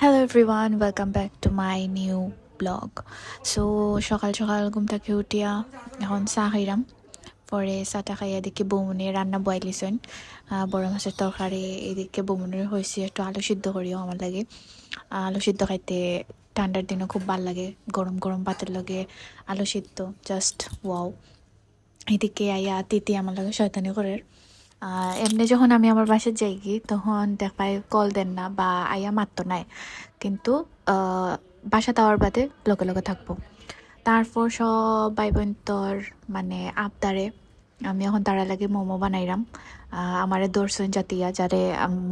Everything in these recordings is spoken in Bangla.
Hello everyone, welcome back to my new blog. So সকাল সকাল ঘুম থেকে উঠিয়া এখন চাহ খাইলাম। পরে চাটা খাইয়া এদিকে বৌমনির রান্না বয়াইলিছেন, বড় মাছের তরকারি। এদিকে বৌমনির হয়েছে একটু আলু সিদ্ধ করিও আমার লাগে। আলু সিদ্ধ খাইতে ঠান্ডার দিনে খুব ভাল লাগে, গরম গরম ভাতের লগে আলু সিদ্ধ জাস্ট ওয়াও। এদিকে আইয়া তিতি আমার লাগে শয়তানি করে। এমনি যখন আমি আমার বাসায় যাই কি তখন দেখায় কল দেন না বা আইয়া মারতো নাই, কিন্তু বাসা দেওয়ার বাদে লগে লগে থাকবো। তারপর সব ভাই বোন তোর মানে আবদারে আমি এখন তারা লাগে মোমো বানাইলাম। আমারে দর্শন জাতিয়া যারে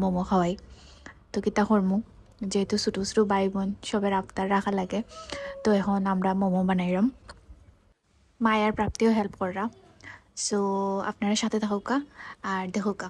মোমো খাওয়াই, তো কিতা করমু, যেহেতু ছোটো ছোটো ভাই বোন সবের আবদার রাখা লাগে, তো এখন আমরা মোমো বানাইলাম। মায়ের প্রাপ্তিও হেল্প করা। সো আপনারা সাথে থাকুকা আর দেখুকা।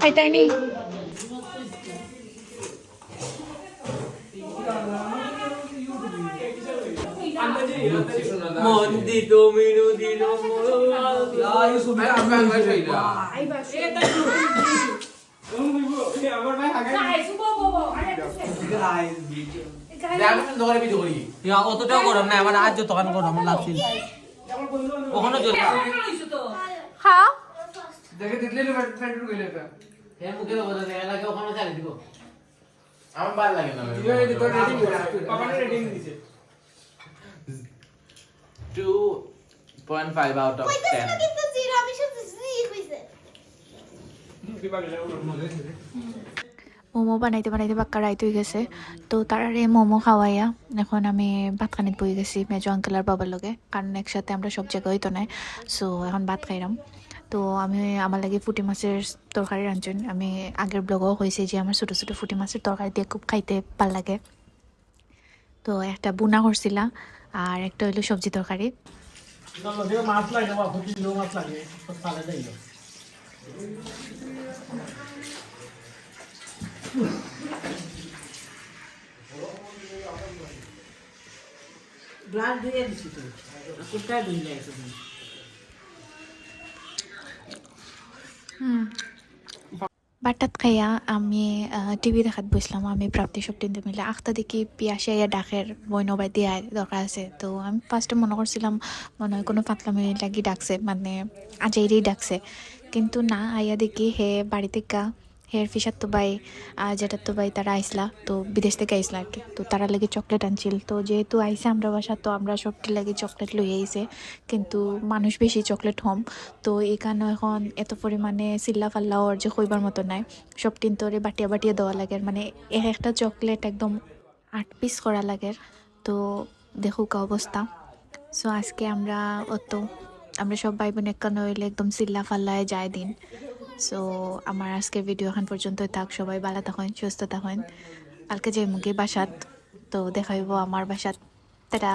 খাইতাইনি মন্দিতো মিনুদিন অতটাও গরম না, আমার আজ তখন গরম লাগছিল। ওখানে খাও। দেখে দিলে মুখে লাগে ওখানে চালিয়ে দিব। আমার ভালো লাগে না। 2.5 out of 10. মোমো বানাইতে বানাইতে বাক্কা রাইত হয়ে গেছে, তো তারারে মোমো খাওয়াইয়া এখন আমি ভাত খানিত বই গেছি মেজো আঙ্কেল আর বাবার লগে, কারণ একসাথে আমরা সব জায়গায় হইতো নাই। সো এখন ভাত খাইলাম। তো আমি আমার লাগে ফুটি মাছের তরকারি রাঁধছেন। আমি আগের ব্লগও হয়েছে যে আমার ছোটো ছোটো ফুটি মাছের তরকারি দিয়ে খুব খাইতে ভাল লাগে। তো একটা বুনা করছিলাম আর একটা হইলো সবজি তরকারি। মাছ লাগে বা মাছ লাগে তাহলে যাই গ্লাস দিয়ে দিছি তো কোথায় দিন যাইছো বাটাত খাইয়া আমি টিভি দেখাত বসলাম। আমি প্রাপ্তি সব তিনটে মিলে আখতা দেখি পিয়াসে ইয়া ডাকের বইনবাই দিয়া দরকার আছে। তো আমি ফার্স্টে মনে করছিলাম মনে হয় কোনো ফাতলামি লাগি ডাকছে, মানে আজাইরেই ডাকছে, কিন্তু না, আইয়া দেখি হে বাড়িতে গা হেয়ার ফিশার তো ভাই যেটা তো ভাই তারা আইসলা তো বিদেশ থেকে আইসলা আর কি, তো তারা লাগে চকলেট আনছিল। তো যেহেতু আইসে আমরা বাসা, তো আমরা সবটি লাগে চকলেট লই আইসে, কিন্তু মানুষ বেশি চকলেট হম, তো এখানে এখন এত পরিমাণে চিল্লা ফাল্লা ওর যে কইবার মতো নাই। সব টিন তোরে বাটিয়া বাটিয়া দেওয়া লাগে, মানে এক একটা চকলেট একদম 8 পিস করা লাগে। তো দেখুক অবস্থা। সো আজকে আমরা সব ভাই বোন একান্ন হইলে একদম চিল্লা ফাল্লায় যায় দিন। সো আমার আজকের ভিডিও এখন পর্যন্তই থাক। সবাই ভালো থাকেন, সুস্থ থাকেন। কালকে যাই মুগি বাসাত, তো দেখাইব আমার বাসাত। টাটা।